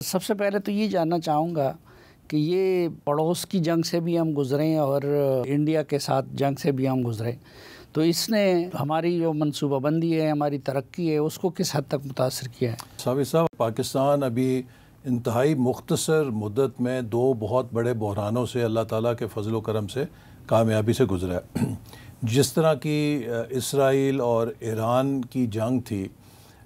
سب سے پہلے تو یہ جاننا چاہوں گا کہ یہ پڑوس کی جنگ سے بھی ہم گزرے اور انڈیا کے ساتھ جنگ سے بھی ہم گزرے، تو اس نے ہماری جو منصوبہ بندی ہے، ہماری ترقی ہے، اس کو کس حد تک متاثر کیا ہے؟ ثابت صاحب، پاکستان ابھی انتہائی مختصر مدت میں دو بہت بڑے بحرانوں سے اللہ تعالیٰ کے فضل و کرم سے کامیابی سے گزرا ہے۔ جس طرح کی اسرائیل اور ایران کی جنگ تھی،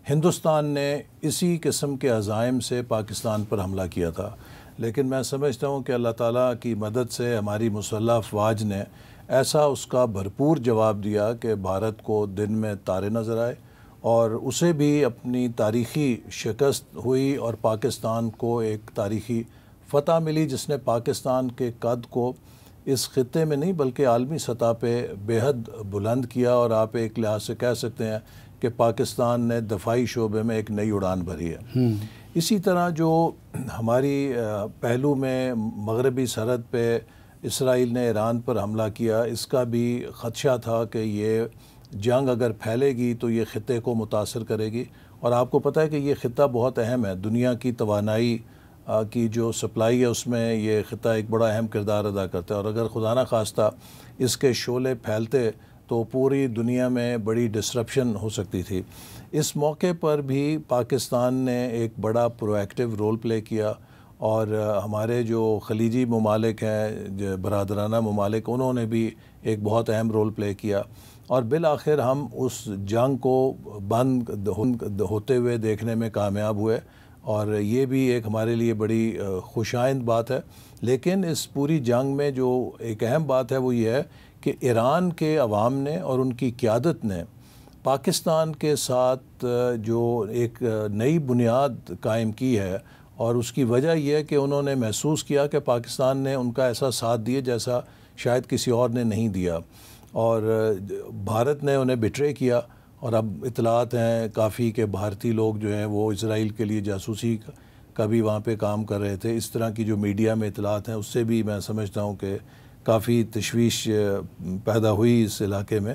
ہندوستان نے اسی قسم کے عزائم سے پاکستان پر حملہ کیا تھا، لیکن میں سمجھتا ہوں کہ اللہ تعالیٰ کی مدد سے ہماری مسلح افواج نے ایسا اس کا بھرپور جواب دیا کہ بھارت کو دن میں تارے نظر آئے اور اسے بھی اپنی تاریخی شکست ہوئی اور پاکستان کو ایک تاریخی فتح ملی، جس نے پاکستان کے قد کو اس خطے میں نہیں بلکہ عالمی سطح پہ بے حد بلند کیا، اور آپ ایک لحاظ سے کہہ سکتے ہیں کہ پاکستان نے دفاعی شعبے میں ایک نئی اڑان بھری ہے۔ اسی طرح جو ہماری پہلو میں مغربی سرحد پہ اسرائیل نے ایران پر حملہ کیا، اس کا بھی خدشہ تھا کہ یہ جنگ اگر پھیلے گی تو یہ خطے کو متاثر کرے گی، اور آپ کو پتہ ہے کہ یہ خطہ بہت اہم ہے، دنیا کی توانائی کی جو سپلائی ہے اس میں یہ خطہ ایک بڑا اہم کردار ادا کرتا ہے، اور اگر خدا نہ خواستہ اس کے شعلے پھیلتے تو پوری دنیا میں بڑی ڈسرپشن ہو سکتی تھی۔ اس موقع پر بھی پاکستان نے ایک بڑا پرو ایکٹیو رول پلے کیا، اور ہمارے جو خلیجی ممالک ہیں، جو برادرانہ ممالک، انہوں نے بھی ایک بہت اہم رول پلے کیا، اور بالآخر ہم اس جنگ کو بند ہوتے ہوئے دیکھنے میں کامیاب ہوئے، اور یہ بھی ایک ہمارے لیے بڑی خوشائند بات ہے۔ لیکن اس پوری جنگ میں جو ایک اہم بات ہے وہ یہ ہے کہ ایران کے عوام نے اور ان کی قیادت نے پاکستان کے ساتھ جو ایک نئی بنیاد قائم کی ہے، اور اس کی وجہ یہ ہے کہ انہوں نے محسوس کیا کہ پاکستان نے ان کا ایسا ساتھ دیا جیسا شاید کسی اور نے نہیں دیا، اور بھارت نے انہیں بٹرے کیا، اور اب اطلاعات ہیں کافی کہ بھارتی لوگ جو ہیں وہ اسرائیل کے لیے جاسوسی کا بھی وہاں پہ کام کر رہے تھے۔ اس طرح کی جو میڈیا میں اطلاعات ہیں اس سے بھی میں سمجھتا ہوں کہ کافی تشویش پیدا ہوئی اس علاقے میں۔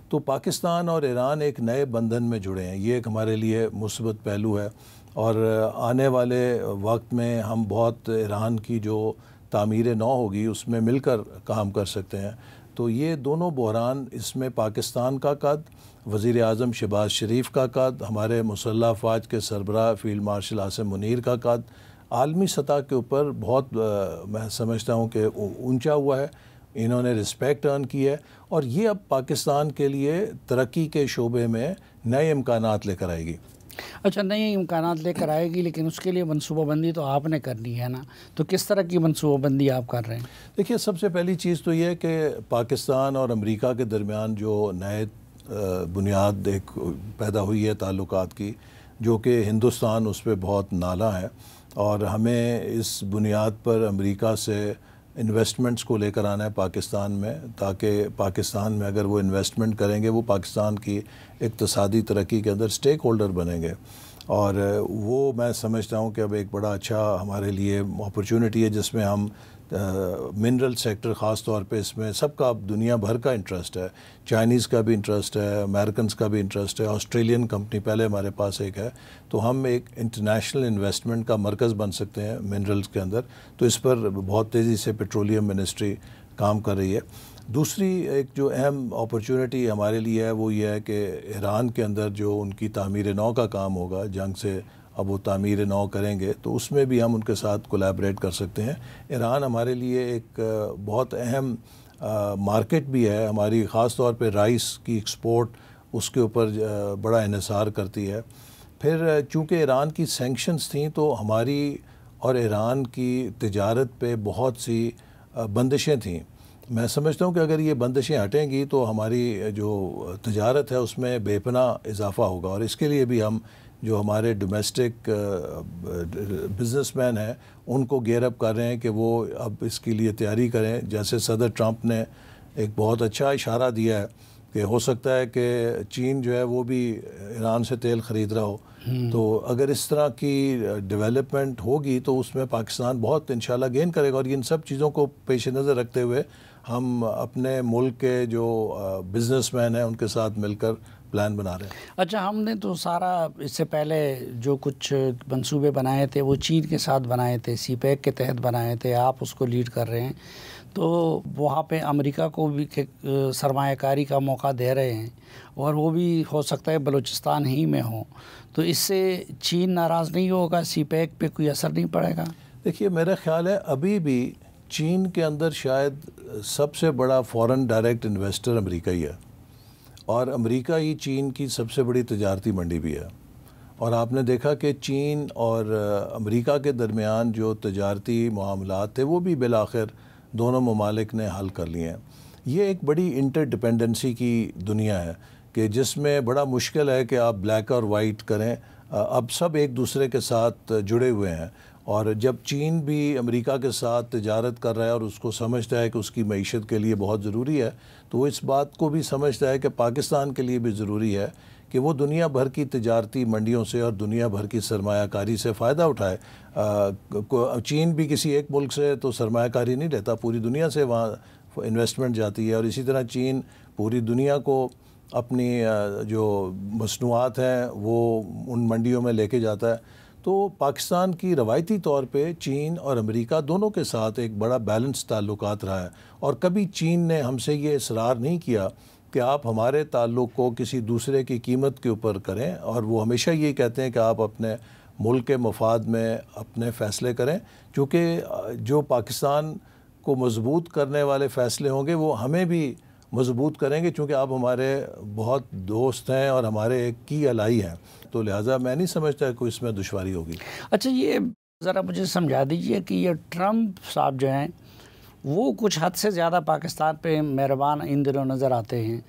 تو پاکستان اور ایران ایک نئے بندھن میں جڑے ہیں، یہ ایک ہمارے لیے مثبت پہلو ہے، اور آنے والے وقت میں ہم بہت ایران کی جو تعمیر نو ہوگی اس میں مل کر کام کر سکتے ہیں۔ تو یہ دونوں بحران، اس میں پاکستان کا قد، وزیر اعظم شہباز شریف کا قد، ہمارے مسلح افواج کے سربراہ فیلڈ مارشل عاصم منیر کا قد، عالمی سطح کے اوپر بہت میں سمجھتا ہوں کہ اونچا ہوا ہے، انہوں نے رسپیکٹ ارن کی ہے، اور یہ اب پاکستان کے لیے ترقی کے شعبے میں نئے امکانات لے کر آئے گی۔ اچھا، نئے امکانات لے کر آئے گی، لیکن اس کے لیے منصوبہ بندی تو آپ نے کرنی ہے نا، تو کس طرح کی منصوبہ بندی آپ کر رہے ہیں؟ دیکھیے، سب سے پہلی چیز تو یہ ہے کہ پاکستان اور امریکہ کے درمیان جو نئے بنیاد ایک پیدا ہوئی ہے تعلقات کی، جو کہ ہندوستان اس پہ بہت نالاں ہے، اور ہمیں اس بنیاد پر امریکہ سے انویسٹمنٹس کو لے کر آنا ہے پاکستان میں، تاکہ پاکستان میں اگر وہ انویسٹمنٹ کریں گے وہ پاکستان کی اقتصادی ترقی کے اندر سٹیک ہولڈر بنیں گے، اور وہ میں سمجھتا ہوں کہ اب ایک بڑا اچھا ہمارے لیے اپرچونٹی ہے، جس میں ہم منرل سیکٹر خاص طور پہ، اس میں سب کا دنیا بھر کا انٹرسٹ ہے، چائنیز کا بھی انٹرسٹ ہے، امریکنز کا بھی انٹرسٹ ہے، آسٹریلین کمپنی پہلے ہمارے پاس ایک ہے، تو ہم ایک انٹرنیشنل انویسٹمنٹ کا مرکز بن سکتے ہیں منرلز کے اندر، تو اس پر بہت تیزی سے پیٹرولیم منسٹری کام کر رہی ہے۔ دوسری ایک جو اہم اپرچونٹی ہمارے لیے ہے وہ یہ ہے کہ ایران کے اندر جو ان کی تعمیر نو کا کام ہوگا، جنگ سے اب وہ تعمیر نو کریں گے، تو اس میں بھی ہم ان کے ساتھ کولیبریٹ کر سکتے ہیں۔ ایران ہمارے لیے ایک بہت اہم مارکیٹ بھی ہے، ہماری خاص طور پہ رائس کی ایکسپورٹ اس کے اوپر بڑا انحصار کرتی ہے۔ پھر چونکہ ایران کی سینکشنز تھیں تو ہماری اور ایران کی تجارت پہ بہت سی بندشیں تھیں۔ میں سمجھتا ہوں کہ اگر یہ بندشیں ہٹیں گی تو ہماری جو تجارت ہے اس میں بے پناہ اضافہ ہوگا، اور اس کے لیے بھی ہم جو ہمارے ڈومیسٹک بزنس مین ہیں ان کو گیئر اپ کر رہے ہیں کہ وہ اب اس کے لیے تیاری کریں۔ جیسے صدر ٹرمپ نے ایک بہت اچھا اشارہ دیا ہے کہ ہو سکتا ہے کہ چین جو ہے وہ بھی ایران سے تیل خرید رہا ہو، تو اگر اس طرح کی ڈیولپمنٹ ہوگی تو اس میں پاکستان بہت انشاءاللہ گین کرے گا، اور ان سب چیزوں کو پیش نظر رکھتے ہوئے ہم اپنے ملک کے جو بزنس مین ہیں ان کے ساتھ مل کر پلان بنا رہے ہیں۔ اچھا، ہم نے تو سارا اس سے پہلے جو کچھ منصوبے بنائے تھے وہ چین کے ساتھ بنائے تھے، سی پیک کے تحت بنائے تھے، آپ اس کو لیڈ کر رہے ہیں، تو وہاں پہ امریکہ کو بھی سرمایہ کاری کا موقع دے رہے ہیں، اور وہ بھی ہو سکتا ہے بلوچستان ہی میں ہو، تو اس سے چین ناراض نہیں ہوگا؟ سی پیک پہ کوئی اثر نہیں پڑے گا؟ دیکھیے میرا خیال ہے ابھی بھی چین کے اندر شاید سب سے بڑا فورن ڈائریکٹ انویسٹر امریکہ ہی ہے، اور امریکہ ہی چین کی سب سے بڑی تجارتی منڈی بھی ہے، اور آپ نے دیکھا کہ چین اور امریکہ کے درمیان جو تجارتی معاملات تھے وہ بھی بالآخر دونوں ممالک نے حل کر لیے ہیں۔ یہ ایک بڑی انٹر ڈپینڈنسی کی دنیا ہے کہ جس میں بڑا مشکل ہے کہ آپ بلیک اور وائٹ کریں، اب سب ایک دوسرے کے ساتھ جڑے ہوئے ہیں، اور جب چین بھی امریکہ کے ساتھ تجارت کر رہا ہے اور اس کو سمجھتا ہے کہ اس کی معیشت کے لیے بہت ضروری ہے، تو وہ اس بات کو بھی سمجھتا ہے کہ پاکستان کے لیے بھی ضروری ہے کہ وہ دنیا بھر کی تجارتی منڈیوں سے اور دنیا بھر کی سرمایہ کاری سے فائدہ اٹھائے۔ چین بھی کسی ایک ملک سے تو سرمایہ کاری نہیں لیتا، پوری دنیا سے وہاں انویسٹمنٹ جاتی ہے، اور اسی طرح چین پوری دنیا کو اپنی جو مصنوعات ہیں وہ ان منڈیوں میں لے کے جاتا ہے۔ تو پاکستان کی روایتی طور پہ چین اور امریکہ دونوں کے ساتھ ایک بڑا بیلنس تعلقات رہا ہے، اور کبھی چین نے ہم سے یہ اصرار نہیں کیا کہ آپ ہمارے تعلق کو کسی دوسرے کی قیمت کے اوپر کریں، اور وہ ہمیشہ یہ کہتے ہیں کہ آپ اپنے ملک کے مفاد میں اپنے فیصلے کریں، کیونکہ جو پاکستان کو مضبوط کرنے والے فیصلے ہوں گے وہ ہمیں بھی مضبوط کریں گے، چونکہ آپ ہمارے بہت دوست ہیں اور ہمارے ایک کی الائی ہیں، تو لہٰذا میں نہیں سمجھتا کوئی اس میں دشواری ہوگی۔ اچھا، یہ ذرا مجھے سمجھا دیجئے کہ یہ ٹرمپ صاحب جو ہیں وہ کچھ حد سے زیادہ پاکستان پہ مہربان ان دنوں نظر آتے ہیں،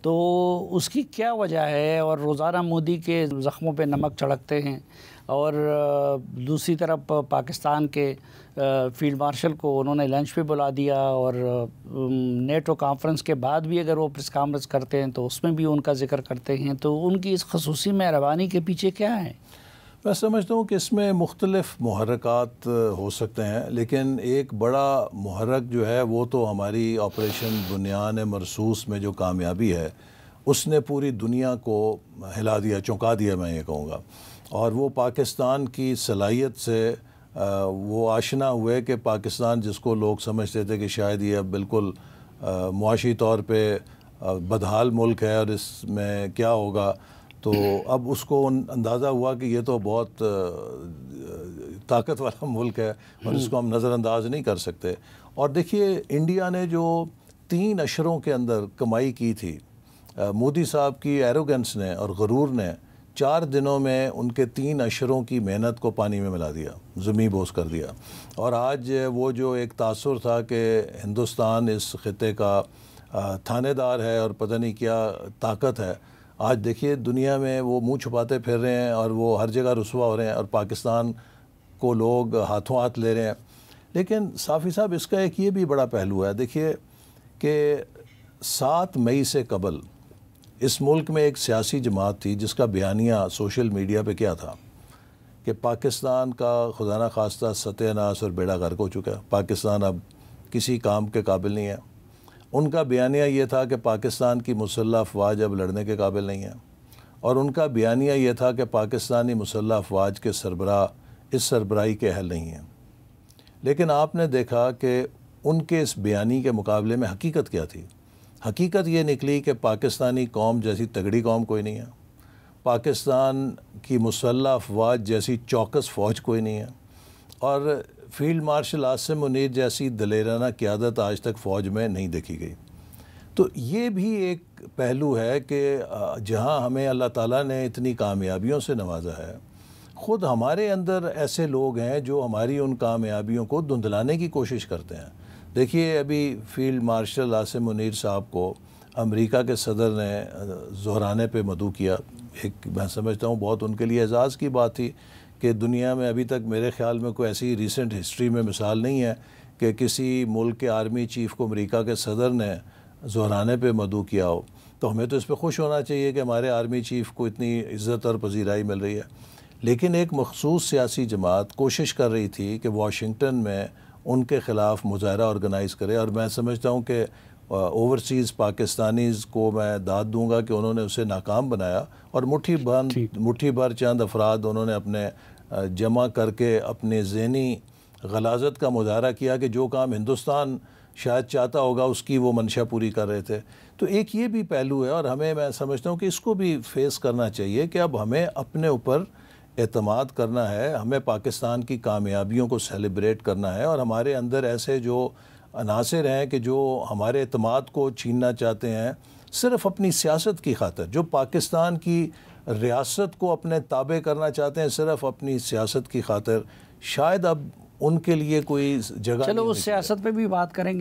تو اس کی کیا وجہ ہے؟ اور روزانہ مودی کے زخموں پہ نمک چھڑکتے ہیں، اور دوسری طرف پاکستان کے فیلڈ مارشل کو انہوں نے لنچ پہ بلا دیا، اور نیٹو کانفرنس کے بعد بھی اگر وہ پریس کانفرنس کرتے ہیں تو اس میں بھی ان کا ذکر کرتے ہیں، تو ان کی اس خصوصی مہربانی کے پیچھے کیا ہے؟ میں سمجھتا ہوں کہ اس میں مختلف محرکات ہو سکتے ہیں، لیکن ایک بڑا محرک جو ہے وہ تو ہماری آپریشن بنیان مرصوص میں جو کامیابی ہے اس نے پوری دنیا کو ہلا دیا، چونکا دیا، میں یہ کہوں گا، اور وہ پاکستان کی صلاحیت سے وہ آشنا ہوئے کہ پاکستان جس کو لوگ سمجھتے تھے کہ شاید یہ اب بالکل معاشی طور پہ بدحال ملک ہے اور اس میں کیا ہوگا، تو اب اس کو اندازہ ہوا کہ یہ تو بہت طاقت والا ملک ہے اور اس کو ہم نظر انداز نہیں کر سکتے۔ اور دیکھیے انڈیا نے جو 3 اشروں کے اندر کمائی کی تھی، مودی صاحب کی ایروگنس نے اور غرور نے 4 دنوں میں ان کے 3 اشروں کی محنت کو پانی میں ملا دیا، زمیں بوس کر دیا، اور آج وہ جو ایک تاثر تھا کہ ہندوستان اس خطے کا تھانے دار ہے اور پتہ نہیں کیا طاقت ہے، آج دیکھیے دنیا میں وہ منہ چھپاتے پھر رہے ہیں اور وہ ہر جگہ رسوا ہو رہے ہیں، اور پاکستان کو لوگ ہاتھوں ہاتھ لے رہے ہیں۔ لیکن صافی صاحب اس کا ایک یہ بھی بڑا پہلو ہے، دیکھیے کہ 7 مئی سے قبل اس ملک میں ایک سیاسی جماعت تھی جس کا بیانیہ سوشل میڈیا پہ کیا تھا کہ پاکستان کا خدا نہ خواستہ ستیہ ناش اور بیڑا غرق ہو چکا ہے، پاکستان اب کسی کام کے قابل نہیں ہے۔ ان کا بیانیہ یہ تھا کہ پاکستان کی مسلح افواج اب لڑنے کے قابل نہیں ہیں، اور ان کا بیانیہ یہ تھا کہ پاکستانی مسلح افواج کے سربراہ اس سربراہی کے اہل نہیں ہیں۔ لیکن آپ نے دیکھا کہ ان کے اس بیانی کے مقابلے میں حقیقت کیا تھی؟ حقیقت یہ نکلی کہ پاکستانی قوم جیسی تگڑی قوم کوئی نہیں ہے، پاکستان کی مسلح افواج جیسی چوکس فوج کوئی نہیں ہے، اور فیلڈ مارشل عاصم منیر جیسی دلیرانہ قیادت آج تک فوج میں نہیں دیکھی گئی۔ تو یہ بھی ایک پہلو ہے کہ جہاں ہمیں اللہ تعالیٰ نے اتنی کامیابیوں سے نوازا ہے، خود ہمارے اندر ایسے لوگ ہیں جو ہماری ان کامیابیوں کو دھندلانے کی کوشش کرتے ہیں۔ دیکھیے ابھی فیلڈ مارشل عاصم منیر صاحب کو امریکہ کے صدر نے ظہرانے پہ مدعو کیا، ایک میں سمجھتا ہوں بہت ان کے لیے اعزاز کی بات تھی کہ دنیا میں ابھی تک میرے خیال میں کوئی ایسی ریسنٹ ہسٹری میں مثال نہیں ہے کہ کسی ملک کے آرمی چیف کو امریکہ کے صدر نے ظہرانے پہ مدعو کیا ہو، تو ہمیں تو اس پہ خوش ہونا چاہیے کہ ہمارے آرمی چیف کو اتنی عزت اور پذیرائی مل رہی ہے۔ لیکن ایک مخصوص سیاسی جماعت کوشش کر رہی تھی کہ واشنگٹن میں ان کے خلاف مظاہرہ آرگنائز کرے، اور میں سمجھتا ہوں کہ اوورسیز پاکستانیز کو میں داد دوں گا کہ انہوں نے اسے ناکام بنایا، اور مٹھی بھر چند افراد انہوں نے اپنے جمع کر کے اپنے ذہنی غلاظت کا مظاہرہ کیا کہ جو کام ہندوستان شاید چاہتا ہوگا اس کی وہ منشا پوری کر رہے تھے۔ تو ایک یہ بھی پہلو ہے، اور میں سمجھتا ہوں کہ اس کو بھی فیس کرنا چاہیے کہ اب ہمیں اپنے اوپر اعتماد کرنا ہے، ہمیں پاکستان کی کامیابیوں کو سیلیبریٹ کرنا ہے، اور ہمارے اندر ایسے جو عناصر ہیں کہ جو ہمارے اعتماد کو چھیننا چاہتے ہیں صرف اپنی سیاست کی خاطر، جو پاکستان کی ریاست کو اپنے تابع کرنا چاہتے ہیں صرف اپنی سیاست کی خاطر، شاید اب ان کے لیے کوئی جگہ چلو اس سیاست پہ بھی بات کریں گے۔